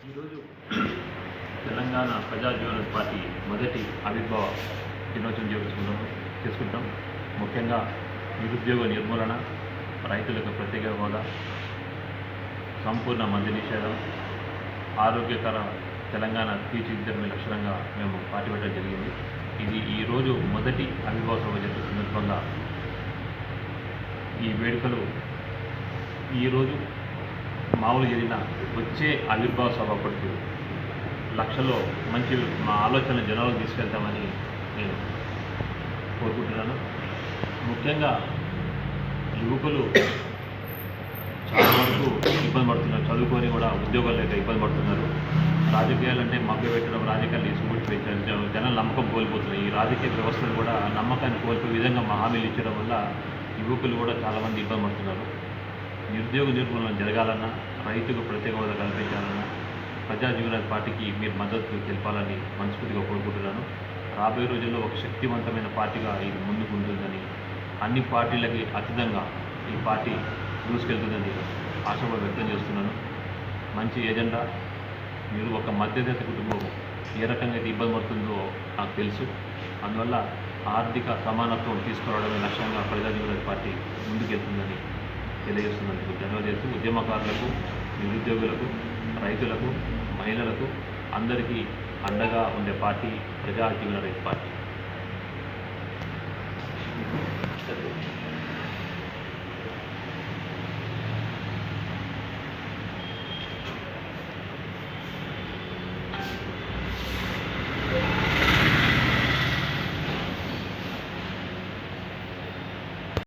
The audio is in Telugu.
ఈరోజు తెలంగాణ ప్రజా జీవన పార్టీ మొదటి ఆవిర్భావ దినోత్సవం చేసుకుంటాం. ముఖ్యంగా నిరుద్యోగ నిర్మూలన, రైతులకు ప్రత్యేక హోదా, సంపూర్ణ మద్య నిషేధం, ఆరోగ్యకర తెలంగాణ తీర్చిదిద్దడమే లక్ష్యంగా మేము పార్టీ పెట్టడం జరిగింది. ఇది ఈరోజు మొదటి ఆవిర్భావ సభ జరిగే సందర్భంగా ఈ వేడుకలు ఈరోజు మామూలు జరిగిన వచ్చే ఆవిర్భావ సభ అప్పటికి లక్షలో మంచి మా ఆలోచన జనాలకు తీసుకెళ్తామని నేను కోరుకుంటున్నాను. ముఖ్యంగా యువకులు చాలా వరకు ఇబ్బంది పడుతున్నారు, చదువుకొని కూడా ఉద్యోగాలు లేక ఇబ్బంది పడుతున్నారు. రాజకీయాలంటే మభ్యపెట్టడం, రాజకీయాలు తీసుకుంటూ జనాల నమ్మకం కోల్పోతున్నారు. ఈ రాజకీయ వ్యవస్థను కూడా నమ్మకాన్ని కోల్పోయే విధంగా మా హామీలు ఇచ్చడం వల్ల యువకులు కూడా చాలామంది ఇబ్బంది పడుతున్నారు. నిరుద్యోగ నిర్మూలన జరగాలన్నా, రైతుకు ప్రత్యేక హోదా కల్పించాలన్నా ప్రజా జీవన పార్టీకి మీరు మద్దతు తెలపాలని మనస్ఫూర్తిగా కోరుకుంటున్నాను. రాబోయే రోజుల్లో ఒక శక్తివంతమైన పార్టీగా ఇది ముందుకు ఉంటుందని, అన్ని పార్టీలకి అతీతంగా ఈ పార్టీ దూసుకెళ్తుందని ఆశాభావం వ్యక్తం చేస్తున్నాను. మంచి ఎజెండా. మీరు ఒక మధ్యతరగతి కుటుంబం ఏ రకంగా అయితే ఇబ్బంది పడుతుందో నాకు తెలుసు. అందువల్ల ఆర్థిక సమానత్వం తీసుకురావడమే లక్ష్యంగా ప్రజా జీవన పార్టీ ముందుకెళ్తుందని తెలియజేస్తున్నందుకు ధన్యవాదాలు. ఉద్యమకారులకు, నిరుద్యోగులకు, రైతులకు, మహిళలకు అందరికీ అండగా ఉండే పార్టీ ప్రజా జీవన రైతు పార్టీ.